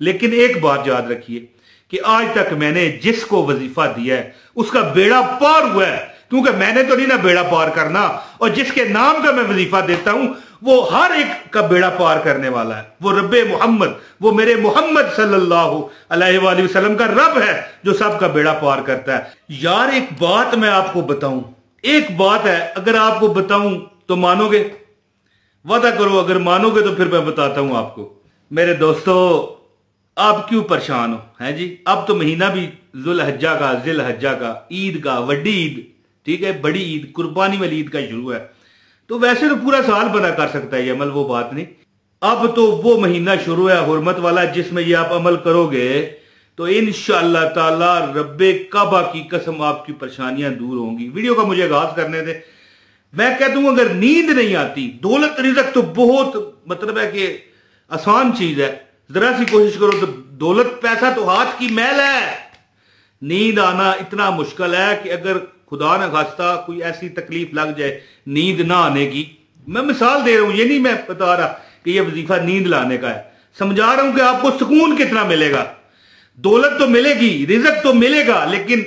लेकिन एक बात याद रखिए कि आज तक मैंने जिसको वजीफा दिया है उसका बेड़ा पार हुआ है, क्योंकि मैंने तो नहीं ना बेड़ा पार करना, और जिसके नाम का मैं वजीफा देता हूं वो हर एक का बेड़ा पार करने वाला है। वो रब्बे मोहम्मद, वो मेरे मोहम्मद सल्लल्लाहु अलैहि वसल्लम का रब है जो सबका बेड़ा पार करता है। यार एक बात मैं आपको बताऊं, एक बात है, अगर आपको बताऊं तो मानोगे? वादा करो अगर मानोगे तो फिर मैं बताता हूं आपको। मेरे दोस्तों आप क्यों परेशान हो, हैं जी? अब तो महीना भी जुल्हज्जा का, जिलहज्जा का, ईद का, वड्डी ईद, ठीक है, बड़ी ईद, कुर्बानी वाली ईद का शुरू है। तो वैसे तो पूरा साल बना कर सकता है ये अमल, वो बात नहीं। अब तो वो महीना शुरू है हुर्मत वाला जिसमें ये आप अमल करोगे तो इंशाअल्लाह ताला रब्बे काबा की कसम आपकी परेशानियां दूर होंगी। वीडियो का मुझे आगाज करने दे। मैं कहता हूं अगर नींद नहीं आती, दौलत रिज़्क तो बहुत मतलब है कि आसान चीज है, जरा सी कोशिश करो तो दौलत पैसा तो हाथ की मैल है। नींद आना इतना मुश्किल है कि अगर खुदा न खास्ता कोई ऐसी तकलीफ लग जाए नींद ना आने की, मैं मिसाल दे रहा हूं, ये नहीं मैं बता रहा कि ये वजीफा नींद लाने का है, समझा रहा हूं कि आपको सुकून कितना मिलेगा। दौलत तो मिलेगी, रिज़्क तो मिलेगा, लेकिन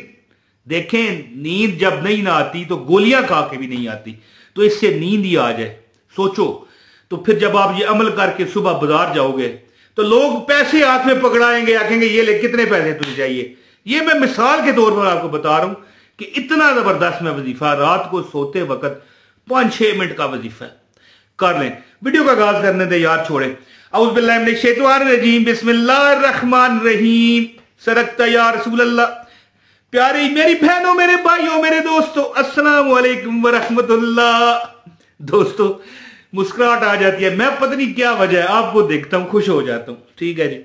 देखें नींद जब नहीं ना आती तो गोलियां खा के भी नहीं आती, तो इससे नींद ही आ जाए। सोचो तो फिर जब आप ये अमल करके सुबह बाजार जाओगे तो लोग पैसे हाथ में पकड़ाएंगे, आखेंगे ये ले कितने पैसे तुझे चाहिए। ये मैं मिसाल के तौर पर आपको बता रहा हूं कि इतना जबरदस्त मैं वजीफा रात को सोते वक्त 5-6 मिनट का वजीफा कर लें। वीडियो का आगाज करने दे यार, छोड़े। औज़ु बिल्लाहि मिनश शैतानिर रजीम, बिस्मिल्लाहिर रहमानिर रहीम। सरकता या रसूल अल्लाह। प्यारी मेरी बहनों, मेरे भाइयों, मेरे दोस्तों, अस्सलाम वालेकुम व रहमतुल्लाह। दोस्तों मुस्कुराहट आ जाती है, मैं पता नहीं क्या वजह है, आपको देखता हूं खुश हो जाता हूं, ठीक है जी,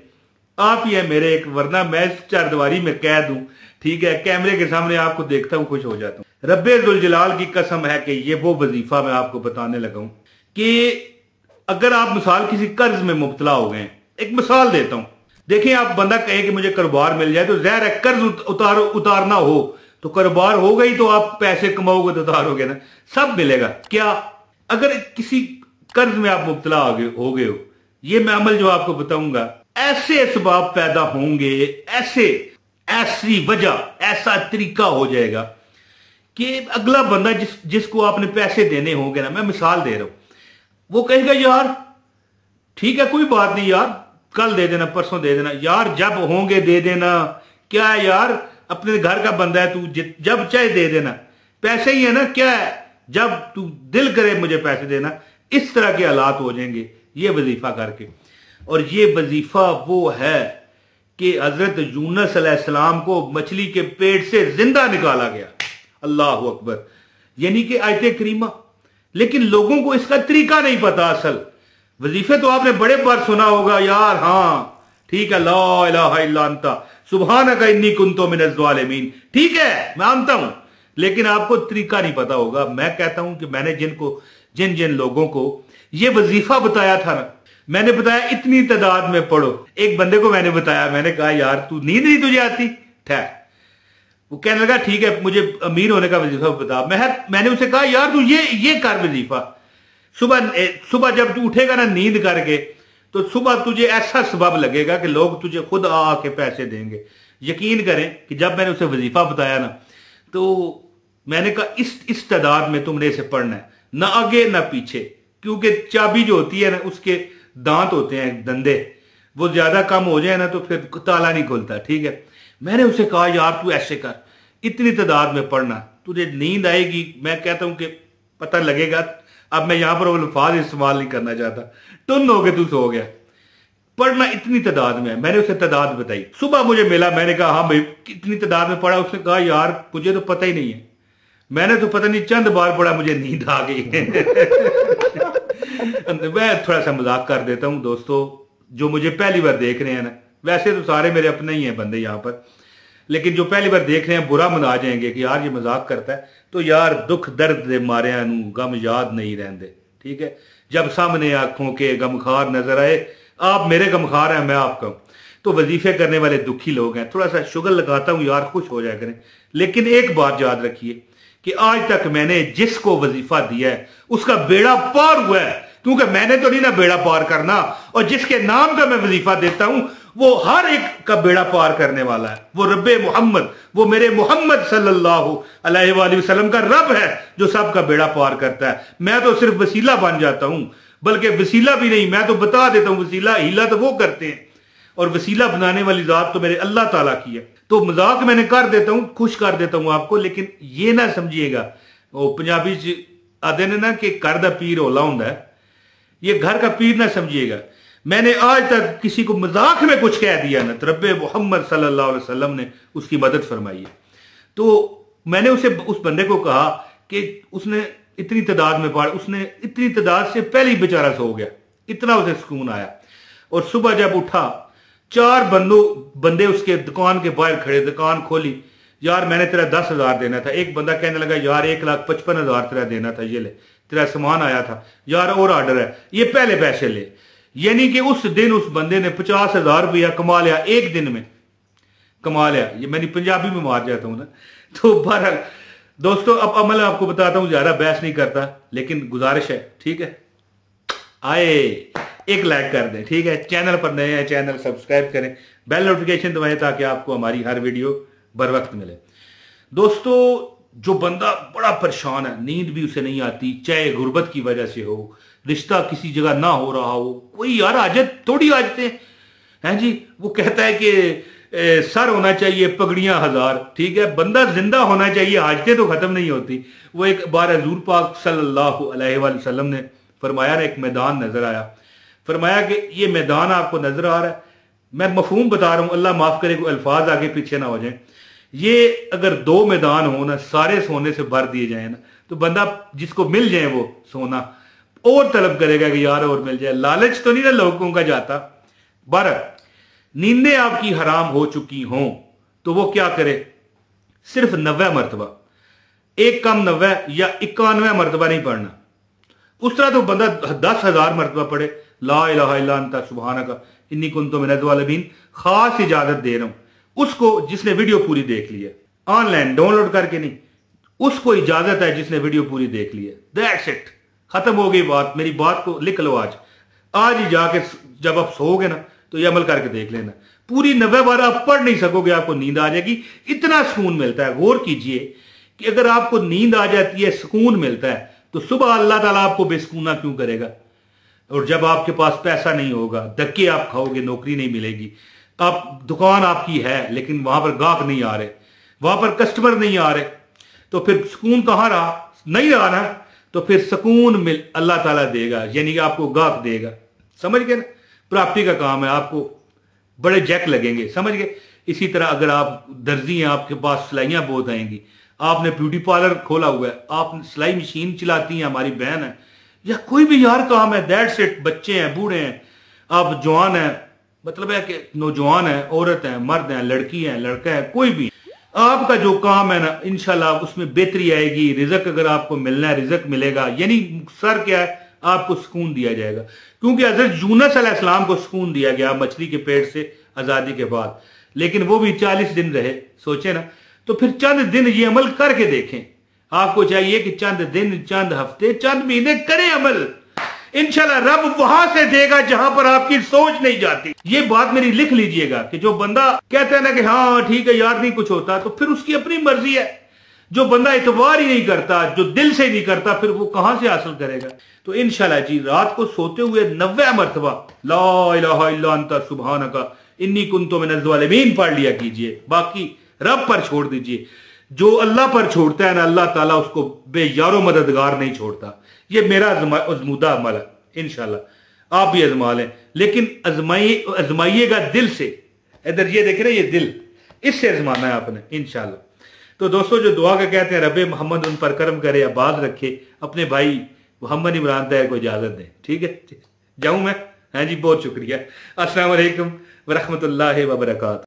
आप ही है मेरे एक, वरना मैं चारदीवारी में कैद हूं, ठीक है, कैमरे के सामने आपको देखता हूं खुश हो जाता हूं। रब्बे जुल जलाल की कसम है कि ये वो वजीफा मैं आपको बताने लगा हूं कि अगर आप मिसाल किसी कर्ज में मुब्तला हो गए, एक मिसाल देता हूं, देखिए आप बंदा कहे कि मुझे कारोबार मिल जाए, तो ज़ाहिर है कर्ज उतारना हो तो कारोबार हो गई तो आप पैसे कमाओगे तो उतारोगे ना, सब मिलेगा। क्या अगर किसी कर्ज में आप मुब्तला हो गए हो, ये मैं अमल जो आपको बताऊंगा, ऐसे असबाब पैदा होंगे, ऐसी वजह, ऐसा तरीका हो जाएगा कि अगला बंदा जिसको आपने पैसे देने होंगे ना, मैं मिसाल दे रहा हूं, वो कहेगा यार ठीक है कोई बात नहीं यार, कल दे देना, परसों दे देना, यार जब होंगे दे देना, क्या है यार अपने घर का बंदा है तू, जब चाहे दे देना, पैसे ही है ना, क्या है जब तू दिल करे मुझे पैसे देना। इस तरह के हालात हो जाएंगे ये वजीफा करके। और ये वजीफा वो है कि हजरत यूनुस अलैहिस्सलाम को मछली के पेट से जिंदा निकाला गया। अल्लाह अकबर, यानी कि आयत करीमा, लेकिन लोगों को इसका तरीका नहीं पता। असल वजीफे तो आपने बड़े बार सुना होगा यार, हाँ ठीक है, ला इलाहा इल्ला अंता सुब्हानका इन्नी कुन्तु मिनज़ ज़ालिमीन, ठीक है मानता हूं, लेकिन आपको तरीका नहीं पता होगा। मैं कहता हूं कि मैंने जिन जिन लोगों को ये वजीफा बताया था ना, मैंने बताया इतनी तादाद में पढ़ो। एक बंदे को मैंने बताया, मैंने कहा यार तू नींद नहीं तुझे आती, ठहर। वो कहने लगा ठीक है मुझे अमीर होने का वजीफा बता। मैंने उसे कहा यार तू ये कर वजीफा, सुबह जब तू उठेगा ना नींद करके, तो सुबह तुझे ऐसा सबब लगेगा कि लोग तुझे खुद आके पैसे देंगे। यकीन करें कि जब मैंने उसे वजीफा बताया ना, तो मैंने कहा इस तादाद में तुमने इसे पढ़ना है, ना आगे ना पीछे, क्योंकि चाबी जो होती है ना उसके दांत होते हैं, धंधे, वो ज्यादा कम हो जाए ना तो फिर ताला नहीं खुलता, ठीक है। मैंने उसे कहा यार तू ऐसे कर, इतनी तादाद में पढ़ना, तुझे नींद आएगी। मैं कहता हूं कि पता लगेगा, अब मैं यहां पर वो अल्फाज इस्तेमाल नहीं करना चाहता, टुन हो गए तू सो गया, पढ़ना इतनी तादाद में। मैंने उसे तादाद बताई, सुबह मुझे मिला, मैंने कहा हाँ भाई कितनी तादाद में पढ़ा। उसने कहा यार मुझे तो पता ही नहीं है, मैंने तो पता नहीं चंद बार पढ़ा, मुझे नींद आ गई। मैं थोड़ा सा मजाक कर देता हूं दोस्तों, जो मुझे पहली बार देख रहे हैं ना, वैसे तो सारे मेरे अपने ही हैं बंदे यहाँ पर, लेकिन जो पहली बार देख रहे हैं बुरा मना जाएंगे कि यार ये मजाक करता है, तो यार दुख दर्द दे मारे गम याद नहीं रहते, ठीक है। जब सामने आंखों के गमखार नजर आए, आप मेरे गमखार हैं, मैं आपका हूं, तो वजीफे करने वाले दुखी लोग हैं। थोड़ा सा शुगर लगाता हूं यार, खुश हो जाया करें। लेकिन एक बात याद रखिए कि आज तक मैंने जिसको वजीफा दिया है उसका बेड़ा पार हुआ है, क्योंकि मैंने तो नहीं ना बेड़ा पार करना, और जिसके नाम का मैं वजीफा देता हूं वो हर एक का बेड़ा पार करने वाला है। वो रब्बे मोहम्मद, वो मेरे मोहम्मद सल्लल्लाहु अलैहि वसल्लम का रब है जो सबका बेड़ा पार करता है। मैं तो सिर्फ वसीला बन जाता हूं, बल्कि वसीला भी नहीं, मैं तो बता देता हूं वसीला, हीला तो वो करते हैं, और वसीला बनाने वाली जात तो मेरे अल्लाह ताला की है। तो मजाक मैंने कर देता हूं, खुश कर देता हूं आपको, लेकिन ये ना समझिएगा, वो पंजाबी च आदे ने ना कि घर का पीर होला हुंदा है, ये घर का पीर ना समझिएगा। मैंने आज तक किसी को मजाक में कुछ कह दिया ना, तो रब्बे मोहम्मद सल्लल्लाहु अलैहि वसल्लम ने उसकी मदद फरमाई है। तो मैंने उस बंदे को कहा कि उसने इतनी तादाद में पढ़, उसने इतनी तादाद से पहले ही बेचारा सो गया, इतना उसे सुकून आया। और सुबह जब उठा, 4 बंदे उसके दुकान के बाहर खड़े, दुकान खोली, यार मैंने तेरा 10,000 देना था। एक बंदा कहने लगा यार 1,55,000 तेरा देना था, ये ले तेरा सामान आया था, यार और ऑर्डर है, ये पहले पैसे ले। यानी कि उस दिन उस बंदे ने 50,000 रुपया कमा लिया, एक दिन में कमा लिया। ये मैंने पंजाबी में मार जाता हूं ना। तो बहरहाल दोस्तों, अब अमल आपको बताता हूं, ज्यादा बहस नहीं करता, लेकिन गुजारिश है, ठीक है, आए एक लाइक कर दें, ठीक है। चैनल पर नए हैं, चैनल सब्सक्राइब करें, बेल नोटिफिकेशन दबाएं ताकि आपको हमारी हर वीडियो बर वक्त मिले। दोस्तों, जो बंदा बड़ा परेशान है, नींद भी उसे नहीं आती, चाहे गुर्बत की वजह से हो, रिश्ता किसी जगह ना हो रहा हो, कोई यार आजत थोड़ी आजतें हैं जी, वो कहता है कि सर होना चाहिए पगड़ियां 1000, ठीक है, बंदा जिंदा होना चाहिए, आजतें तो खत्म नहीं होती। वो एक बार हजूर पाक सल्लल्लाहु अलैहि वसल्लम ने फरमाया, एक मैदान नजर आया, फरमाया कि ये मैदान आपको नजर आ रहा है, मैं मफहूम बता रहा हूं, अल्लाह माफ करे कोई अल्फाज आगे पीछे ना हो जाए, ये अगर 2 मैदान हो ना, सारे सोने से भर दिए जाए ना, तो बंदा जिसको मिल जाए वो सोना और तलब करेगा कि यार और मिल जाए। लालच तो नहीं ना लोगों का जाता। 12 नींदें आपकी हराम हो चुकी हों तो वो क्या करे, सिर्फ 90 मरतबा, एक कम 90 या 91 मरतबा नहीं पढ़ना। उस तरह तो बंदा 10,000 मरतबा पढ़े, ला इलाहा इल्ला अंता सुब्हानका इन्नी कुन्तु मिनज़ ज़ालिमीन। खास इजाजत दे रहा हूं उसको जिसने वीडियो पूरी देख ली है, ऑनलाइन डाउनलोड करके नहीं, उसको इजाजत है जिसने वीडियो पूरी देख ली है। दैट्स इट, खत्म हो गई बात। मेरी बात को लिख लो, आज ही जाके जब आप सोओगे ना तो ये अमल करके देख लेना। पूरी 90 बार आप पढ़ नहीं सकोगे, आपको नींद आ जाएगी, इतना सुकून मिलता है। गौर कीजिए कि अगर आपको नींद आ जाती है, सुकून मिलता है, तो सुबह अल्लाह ताला आपको बेसुकूना क्यों करेगा। और जब आपके पास पैसा नहीं होगा, धक्के आप खाओगे, नौकरी नहीं मिलेगी, आप दुकान आपकी है लेकिन वहां पर गाहक नहीं आ रहे, वहां पर कस्टमर नहीं आ रहे, तो फिर सुकून कहां रहा, नहीं रहा ना, तो फिर सुकून मिल अल्लाह ताला देगा, यानी कि आपको गाहक देगा। समझ गए ना, प्राप्ति का काम है, आपको बड़े जैक लगेंगे, समझ गए। इसी तरह अगर आप दर्जी हैं, आपके पास सिलाइयां बहुत आएंगी, आपने ब्यूटी पार्लर खोला हुआ है, आप सिलाई मशीन चलाती हैं, हमारी बहन है, या कोई भी यार काम है, दैट्स इट, बच्चे हैं, बूढ़े हैं, आप जवान हैं, मतलब है कि नौजवान है, औरत है, मर्द है, लड़की है, लड़का है, कोई भी आपका जो काम है ना, इंशाल्लाह उसमें बेहतरी आएगी। रिजक अगर आपको मिलना है, रिजक मिलेगा, यानी सर क्या है, आपको सुकून दिया जाएगा। क्योंकि हजरत यूनुस अलैहिस्सलाम को सुकून दिया गया मछली के पेट से आजादी के बाद, लेकिन वो भी 40 दिन रहे, सोचे ना। तो फिर चंद दिन ये अमल करके देखें, आपको चाहिए कि चंद दिन, चंद हफ्ते, चंद महीने करें अमल, इंशाल्लाह रब वहां से देगा जहां पर आपकी सोच नहीं जाती। ये बात मेरी लिख लीजिएगा कि जो बंदा कहता है ना कि हाँ ठीक है यार नहीं कुछ होता, तो फिर उसकी अपनी मर्जी है। जो बंदा इतवार ही नहीं करता, जो दिल से नहीं करता, फिर वो कहां से हासिल करेगा। तो इंशाल्लाह जी रात को सोते हुए 90 मरतबा ला इलाहा इल्ला अंता सुब्हानका इन्नी कुन्तु मिनज़ ज़ालिमीन पढ़ लिया कीजिए। बाकी रब पर छोड़ दीजिए। जो अल्लाह पर छोड़ता है ना, अल्लाह ताला उसको बेयारो मददगार नहीं छोड़ता। ये मेरा अजमूदा अमल है, इंशाल्लाह आप भी आजमा लें, लेकिन आजमाइएगा दिल से। इधर ये देखे ना, ये दिल, इससे आजमाना है आपने इंशाल्लाह। तो दोस्तों, जो दुआ का कहते हैं रब्बे मोहम्मद उन पर करम करे, आबाद रखे, अपने भाई मोहम्मद इमरान तैयार को इजाजत दें, ठीक है। जाऊं मैं? हाँ जी, बहुत शुक्रिया। अस्सलाम वालेकुम व रहमतुल्लाहि व बरकातहू।